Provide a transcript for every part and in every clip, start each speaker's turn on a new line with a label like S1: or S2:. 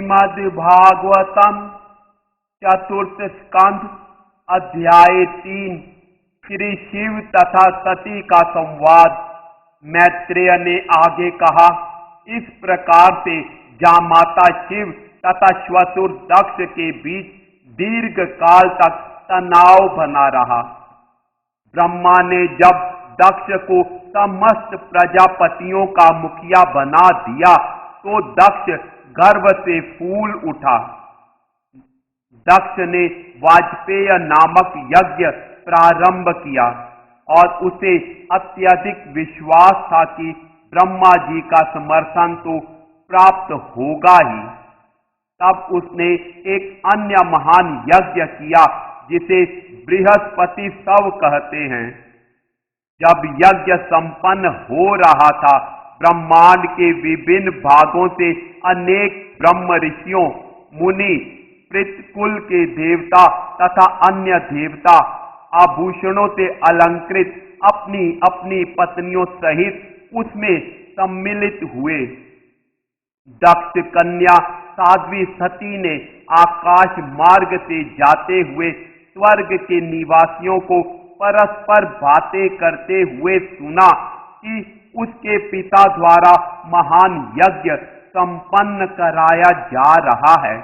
S1: श्रीमद्भागवतम चतुर्थ स्कंध अध्याय 3 श्री शिव तथा सती का संवाद। मैत्रेय ने आगे कहा, इस प्रकार से जामाता शिव तथा श्वशुर दक्ष के बीच दीर्घ काल तक तनाव बना रहा। ब्रह्मा ने जब दक्ष को समस्त प्रजापतियों का मुखिया बना दिया तो दक्ष गर्व से फूल उठा। दक्ष ने वाजपेय नामक यज्ञ प्रारंभ किया और उसे अत्यधिक विश्वास था कि ब्रह्मा जी का समर्थन तो प्राप्त होगा ही। तब उसने एक अन्य महान यज्ञ किया जिसे बृहस्पति सव कहते हैं। जब यज्ञ संपन्न हो रहा था, ब्रह्मांड के विभिन्न भागों से अनेक ब्रह्म ऋषियों, मुनि, पितृकुल के देवता तथा अन्य देवता आभूषणों से अलंकृत अपनी अपनी पत्नियों सहित उसमें सम्मिलित हुए। दक्ष कन्या साध्वी सती ने आकाश मार्ग से जाते हुए स्वर्ग के निवासियों को परस्पर बातें करते हुए सुना कि उसके पिता द्वारा महान यज्ञ संपन्न कराया जा रहा है।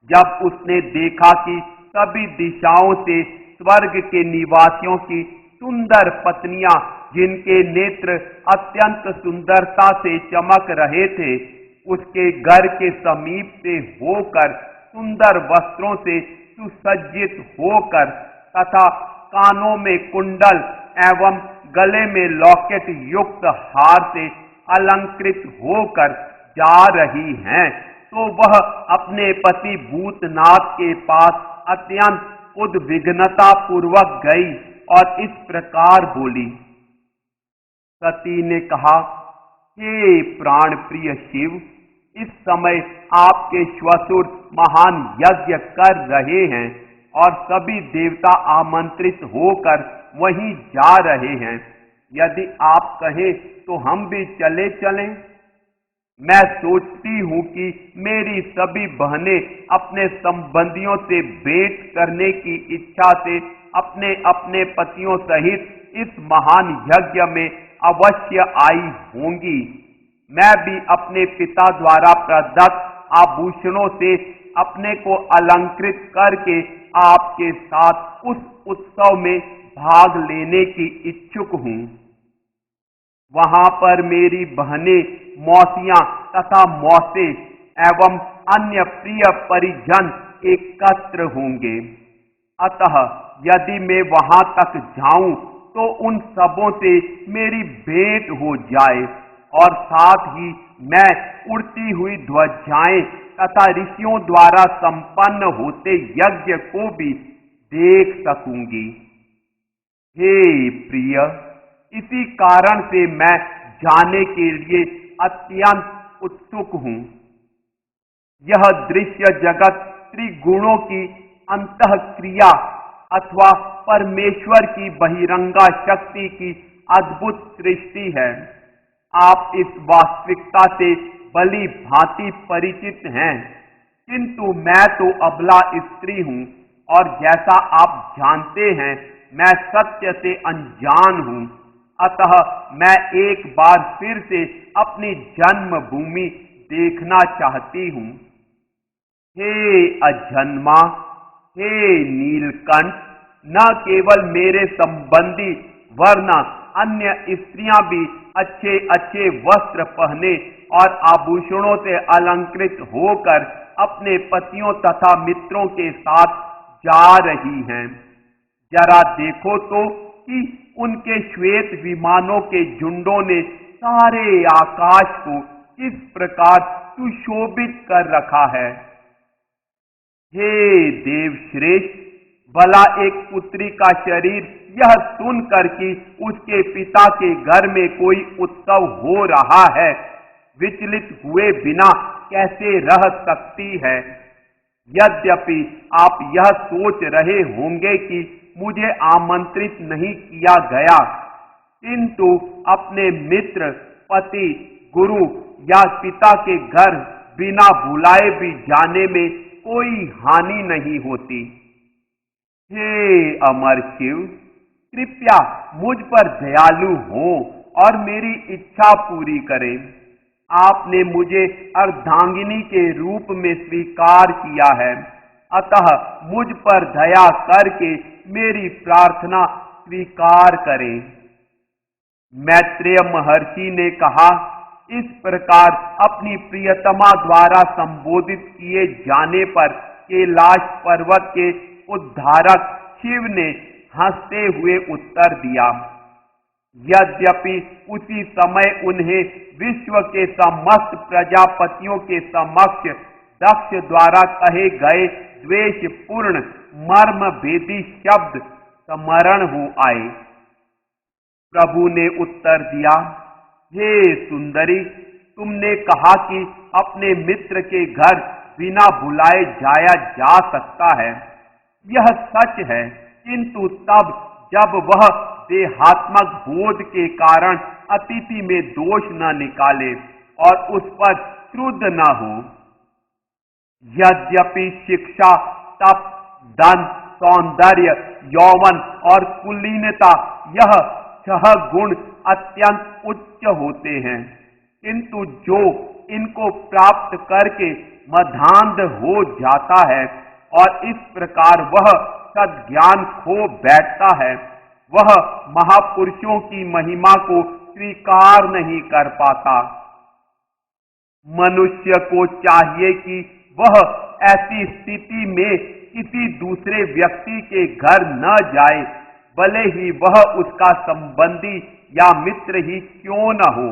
S1: जब उसने देखा कि सभी दिशाओं से स्वर्ग के निवासियों की सुंदर पत्नियां, जिनके नेत्र अत्यंत सुंदरता से चमक रहे थे, उसके घर के समीप से होकर सुंदर वस्त्रों से सुसज्जित होकर तथा कानों में कुंडल एवं गले में लॉकेट युक्त हार से अलंकृत होकर जा रही हैं, तो वह अपने पति भूतनाथ के पास अत्यंत उद्विग्नता पूर्वक गई और इस प्रकार बोली। सती ने कहा, हे प्राण प्रिय शिव, इस समय आपके श्वशुर महान यज्ञ कर रहे हैं और सभी देवता आमंत्रित होकर वहीं जा रहे हैं। यदि आप कहें तो हम भी चले चलें। मैं सोचती हूं कि मेरी सभी बहनें अपने संबंधियों से भेंट करने की इच्छा से अपने अपने पतियों सहित इस महान यज्ञ में अवश्य आई होंगी। मैं भी अपने पिता द्वारा प्रदत्त आभूषणों से अपने को अलंकृत करके आपके साथ उस उत्सव में भाग लेने की इच्छुक हूं। वहां पर मेरी बहनें, मौसियां तथा मौसे एवं अन्य प्रिय परिजन एकत्र होंगे। अतः यदि मैं वहां तक जाऊं तो उन सबों से मेरी भेंट हो जाए और साथ ही मैं उड़ती हुई ध्वजाएं तथा ऋषियों द्वारा संपन्न होते यज्ञ को भी देख सकूंगी। हे प्रिय, इसी कारण से मैं जाने के लिए अत्यंत उत्सुक हूं। यह दृश्य जगत त्रिगुणों की अंतःक्रिया अथवा परमेश्वर की बहिरंगा शक्ति की अद्भुत सृष्टि है। आप इस वास्तविकता से भली भांति परिचित हैं, किंतु मैं तो अबला स्त्री हूं और जैसा आप जानते हैं मैं सत्य से अनजान हूं। अतः मैं एक बार फिर से अपनी जन्मभूमि देखना चाहती हूं। हे अजन्मा, हे नीलकंठ, न केवल मेरे संबंधी वरना अन्य स्त्रियां भी अच्छे अच्छे वस्त्र पहने और आभूषणों से अलंकृत होकर अपने पतियों तथा मित्रों के साथ जा रही हैं। जरा देखो तो कि उनके श्वेत विमानों के झुंडों ने सारे आकाश को किस प्रकार सुशोभित कर रखा है। हे देव श्रेष्ठ, भला एक पुत्री का शरीर यह सुनकर कि उसके पिता के घर में कोई उत्सव हो रहा है, विचलित हुए बिना कैसे रह सकती है। यद्यपि आप यह सोच रहे होंगे कि मुझे आमंत्रित नहीं किया गया, किंतु अपने मित्र, पति, गुरु या पिता के घर बिना बुलाए भी जाने में कोई हानि नहीं होती। हे अमर शिव, कृपया मुझ पर दयालु हो और मेरी इच्छा पूरी करें। आपने मुझे अर्धांगिनी के रूप में स्वीकार किया है, अतः मुझ पर दया करके मेरी प्रार्थना स्वीकार करें। मैत्रेय महर्षि ने कहा, इस प्रकार अपनी प्रियतमा द्वारा संबोधित किए जाने पर कैलाश पर्वत के उद्धारक शिव ने हंसते हुए उत्तर दिया। यद्यपि उसी समय उन्हें विश्व के समस्त प्रजापतियों के समक्ष दक्ष द्वारा कहे गए द्वेषपूर्ण मर्म भेदी शब्द स्मरण हो आए। प्रभु ने उत्तर दिया, हे सुंदरी, तुमने कहा कि अपने मित्र के घर बिना बुलाए जाया जा सकता है। यह सच है, किंतु तब जब वह देहात्मक बोध के कारण अतिथि में दोष न निकाले और उस पर क्रुद्ध न हो। यद्यपि शिक्षा, तप, धन, सौंदर्य, यौवन और कुलीनता यह 6 गुण अत्यंत उच्च होते हैं, किंतु जो इनको प्राप्त करके मधांध हो जाता है और इस प्रकार वह सद्ज्ञान खो बैठता है, वह महापुरुषों की महिमा को स्वीकार नहीं कर पाता। मनुष्य को चाहिए कि वह ऐसी स्थिति में किसी दूसरे व्यक्ति के घर न जाए, भले ही वह उसका संबंधी या मित्र ही क्यों न हो।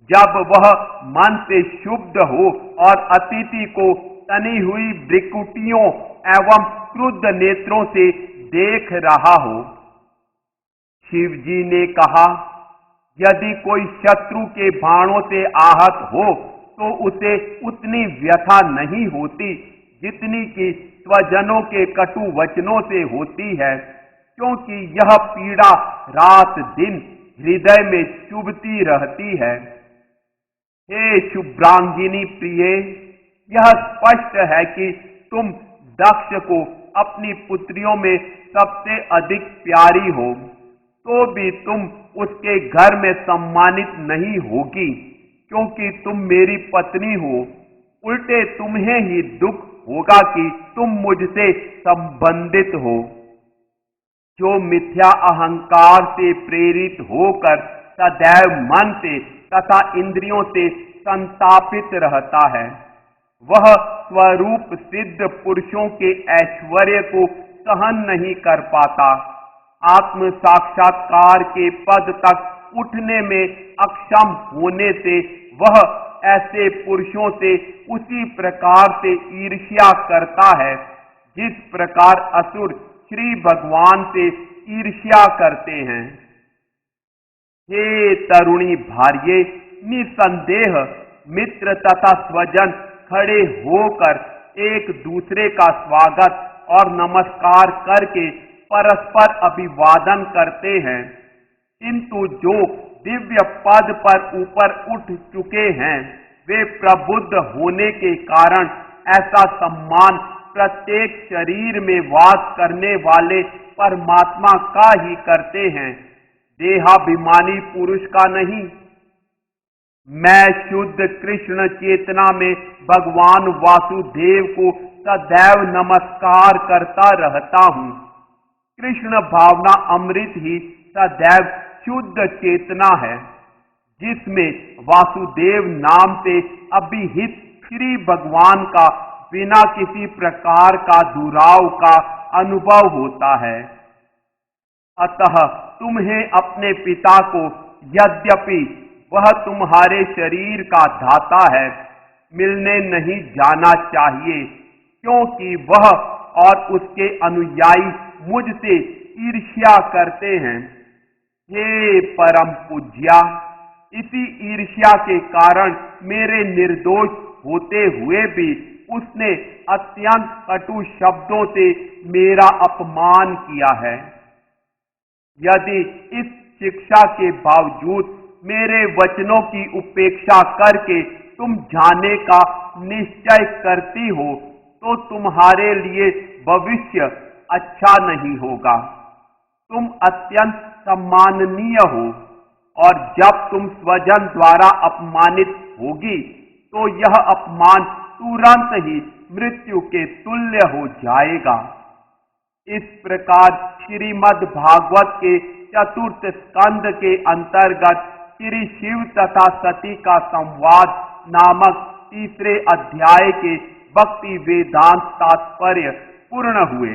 S1: जब वह मन से शुद्ध हो और अतिथि को तनी हुई भ्रिकुटियों एवं क्रुद्ध नेत्रों से देख रहा हो। शिव जी ने कहा, यदि कोई शत्रु के बाणों से आहत हो तो उसे उतनी व्यथा नहीं होती जितनी कि स्वजनों के कटु वचनों से होती है, क्योंकि यह पीड़ा रात दिन हृदय में चुभती रहती है। हे शुभ्रांगिनी प्रिय, यह स्पष्ट है कि तुम दक्ष को अपनी पुत्रियों में सबसे अधिक प्यारी हो, तो भी तुम उसके घर में सम्मानित नहीं होगी, क्योंकि तुम मेरी पत्नी हो। उल्टे तुम्हें ही दुख होगा कि तुम मुझसे संबंधित हो। जो मिथ्या अहंकार से प्रेरित होकर सदैव मन से तथा इंद्रियों से संतापित रहता है, वह स्वरूप सिद्ध पुरुषों के ऐश्वर्य को सहन नहीं कर पाता। आत्म साक्षात्कार के पद तक उठने में अक्षम होने से वह ऐसे पुरुषों से उसी प्रकार से ईर्ष्या करता है जिस प्रकार असुर श्री भगवान से ईर्ष्या करते हैं। हे तरुणी भार्ये, निसंदेह मित्र तथा स्वजन खड़े होकर एक दूसरे का स्वागत और नमस्कार करके परस्पर अभिवादन करते हैं, किंतु जो दिव्य पद पर ऊपर उठ चुके हैं वे प्रबुद्ध होने के कारण ऐसा सम्मान प्रत्येक शरीर में वास करने वाले परमात्मा का ही करते हैं, देहाभिमानी पुरुष का नहीं। मैं शुद्ध कृष्ण चेतना में भगवान वासुदेव को सदैव नमस्कार करता रहता हूँ। कृष्ण भावना अमृत ही सदैव शुद्ध चेतना है, जिसमें वासुदेव नाम से अभिहित श्री भगवान का बिना किसी प्रकार का दुराव का अनुभव होता है। अतः तुम्हें अपने पिता को यद्यपि वह तुम्हारे शरीर का धाता है, मिलने नहीं जाना चाहिए, क्योंकि वह और उसके अनुयायी मुझसे ईर्ष्या करते हैं। हे परम पूज्या, इसी ईर्ष्या के कारण मेरे निर्दोष होते हुए भी उसने अत्यंत कटु शब्दों से मेरा अपमान किया है। यदि इस शिक्षा के बावजूद मेरे वचनों की उपेक्षा करके तुम जाने का निश्चय करती हो, तो तुम्हारे लिए भविष्य अच्छा नहीं होगा। तुम अत्यंत सम्माननीय हो, और जब तुम स्वजन द्वारा अपमानित होगी, तो यह अपमान तुरंत ही मृत्यु के तुल्य हो जाएगा। इस प्रकार श्रीमद् भागवत के चतुर्थ स्कंद के अंतर्गत श्री शिव तथा सती का संवाद नामक तीसरे अध्याय के भक्ति वेदांत तात्पर्य पूर्ण हुए।